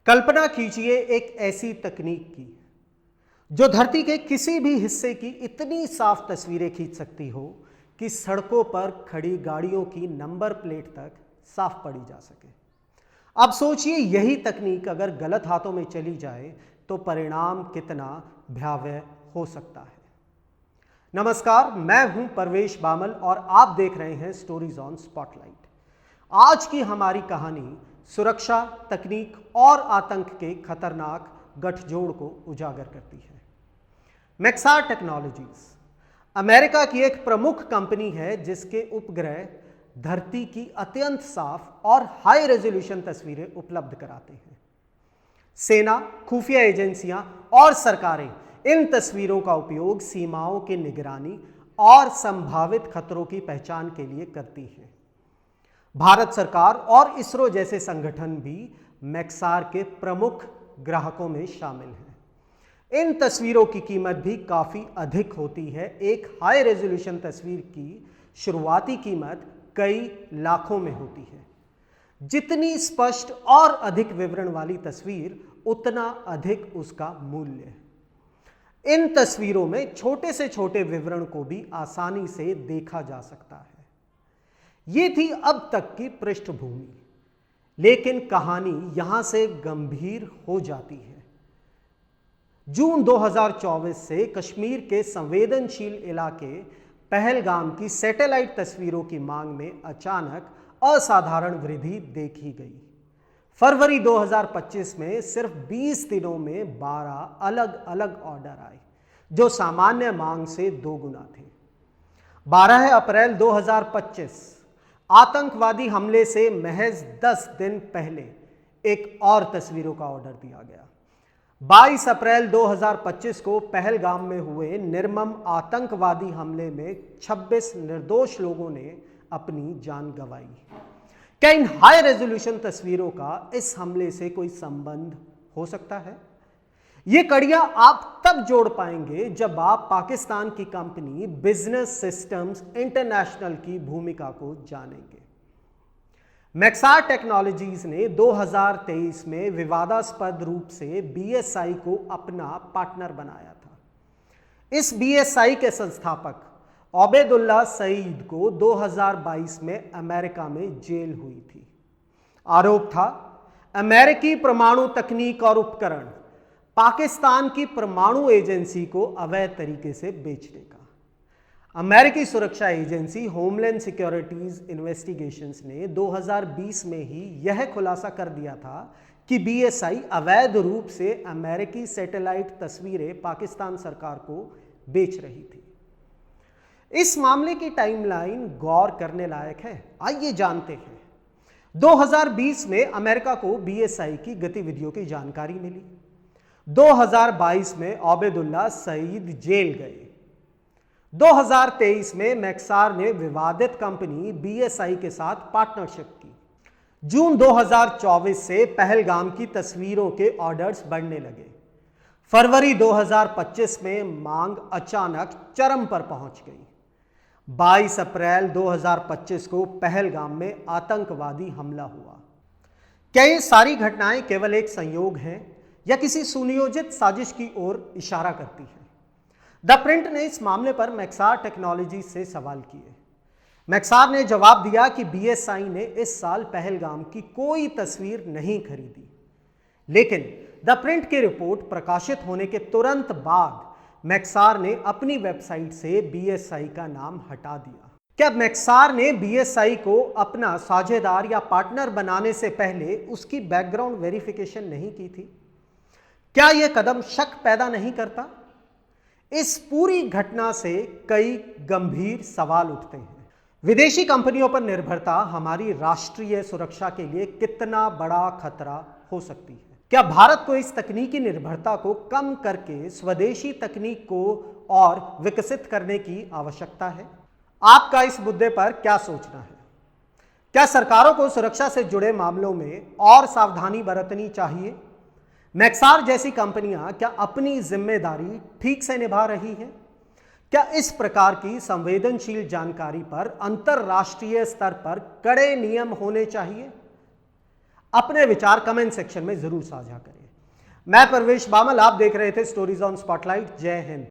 कल्पना कीजिए एक ऐसी तकनीक की जो धरती के किसी भी हिस्से की इतनी साफ तस्वीरें खींच सकती हो कि सड़कों पर खड़ी गाड़ियों की नंबर प्लेट तक साफ पढ़ी जा सके। अब सोचिए यही तकनीक अगर गलत हाथों में चली जाए तो परिणाम कितना भयावह हो सकता है। नमस्कार, मैं हूं परवेश बामल और आप देख रहे हैं स्टोरीज ऑन स्पॉटलाइट। आज की हमारी कहानी सुरक्षा, तकनीक और आतंक के खतरनाक गठजोड़ को उजागर करती है। मैक्सार टेक्नोलॉजीज अमेरिका की एक प्रमुख कंपनी है जिसके उपग्रह धरती की अत्यंत साफ और हाई रेजोल्यूशन तस्वीरें उपलब्ध कराते हैं। सेना, खुफिया एजेंसियां और सरकारें इन तस्वीरों का उपयोग सीमाओं की निगरानी और संभावित खतरों की पहचान के लिए करती हैं। भारत सरकार और इसरो जैसे संगठन भी मैक्सार के प्रमुख ग्राहकों में शामिल हैं। इन तस्वीरों की कीमत भी काफी अधिक होती है। एक हाई रेजोल्यूशन तस्वीर की शुरुआती कीमत कई लाखों में होती है। जितनी स्पष्ट और अधिक विवरण वाली तस्वीर, उतना अधिक उसका मूल्य है। इन तस्वीरों में छोटे से छोटे विवरण को भी आसानी से देखा जा सकता है। ये थी अब तक की पृष्ठभूमि, लेकिन कहानी यहां से गंभीर हो जाती है। जून 2024 से कश्मीर के संवेदनशील इलाके पहलगाम की सैटेलाइट तस्वीरों की मांग में अचानक असाधारण वृद्धि देखी गई। फरवरी 2025 में सिर्फ 20 दिनों में 12 अलग अलग ऑर्डर आए, जो सामान्य मांग से दोगुना थे। 12 अप्रैल 2025 आतंकवादी हमले से महज 10 दिन पहले एक और तस्वीरों का ऑर्डर दिया गया। 22 अप्रैल 2025 को पहलगाम में हुए निर्मम आतंकवादी हमले में 26 निर्दोष लोगों ने अपनी जान गंवाई। क्या इन हाई रेजोल्यूशन तस्वीरों का इस हमले से कोई संबंध हो सकता है? ये कड़ियां आप तब जोड़ पाएंगे जब आप पाकिस्तान की कंपनी बिजनेस सिस्टम्स इंटरनेशनल की भूमिका को जानेंगे। मैक्सार टेक्नोलॉजीज ने 2023 में विवादास्पद रूप से बीएसआई को अपना पार्टनर बनाया था। इस बीएसआई के संस्थापक ओबेदुल्ला सईद को 2022 में अमेरिका में जेल हुई थी। आरोप था अमेरिकी परमाणु तकनीक और उपकरण पाकिस्तान की परमाणु एजेंसी को अवैध तरीके से बेचने का। अमेरिकी सुरक्षा एजेंसी होमलैंड सिक्योरिटीज इन्वेस्टिगेशंस ने 2020 में ही यह खुलासा कर दिया था कि बीएसआई अवैध रूप से अमेरिकी सैटेलाइट तस्वीरें पाकिस्तान सरकार को बेच रही थी। इस मामले की टाइमलाइन गौर करने लायक है। आइए जानते हैं। 2020 में अमेरिका को बीएसआई की गतिविधियों की जानकारी मिली। 2022 में ओबेदुल्ला सईद जेल गए। 2023 में मैक्सार ने विवादित कंपनी बीएसआई के साथ पार्टनरशिप की। जून 2024 से पहलगाम की तस्वीरों के ऑर्डर्स बढ़ने लगे। फरवरी 2025 में मांग अचानक चरम पर पहुंच गई। 22 अप्रैल 2025 को पहलगाम में आतंकवादी हमला हुआ। क्या ये सारी घटनाएं केवल एक संयोग हैं या किसी सुनियोजित साजिश की ओर इशारा करती है? द प्रिंट ने इस मामले पर मैक्सार टेक्नोलॉजी से सवाल किए। मैक्सार ने जवाब दिया कि बीएसआई ने इस साल पहलगाम की कोई तस्वीर नहीं खरीदी, लेकिन द प्रिंट की रिपोर्ट प्रकाशित होने के तुरंत बाद मैक्सार ने अपनी वेबसाइट से बीएसआई का नाम हटा दिया। क्या मैक्सार ने बीएसआई को अपना साझेदार या पार्टनर बनाने से पहले उसकी बैकग्राउंड वेरिफिकेशन नहीं की थी? क्या यह कदम शक पैदा नहीं करता? इस पूरी घटना से कई गंभीर सवाल उठते हैं। विदेशी कंपनियों पर निर्भरता हमारी राष्ट्रीय सुरक्षा के लिए कितना बड़ा खतरा हो सकती है? क्या भारत को इस तकनीकी निर्भरता को कम करके स्वदेशी तकनीक को और विकसित करने की आवश्यकता है? आपका इस मुद्दे पर क्या सोचना है? क्या सरकारों को सुरक्षा से जुड़े मामलों में और सावधानी बरतनी चाहिए? मैक्सार जैसी कंपनियां क्या अपनी जिम्मेदारी ठीक से निभा रही हैं? क्या इस प्रकार की संवेदनशील जानकारी पर अंतरराष्ट्रीय स्तर पर कड़े नियम होने चाहिए? अपने विचार कमेंट सेक्शन में जरूर साझा करिए। मैं परवेश बामल, आप देख रहे थे स्टोरीज ऑन स्पॉटलाइट। जय हिंद।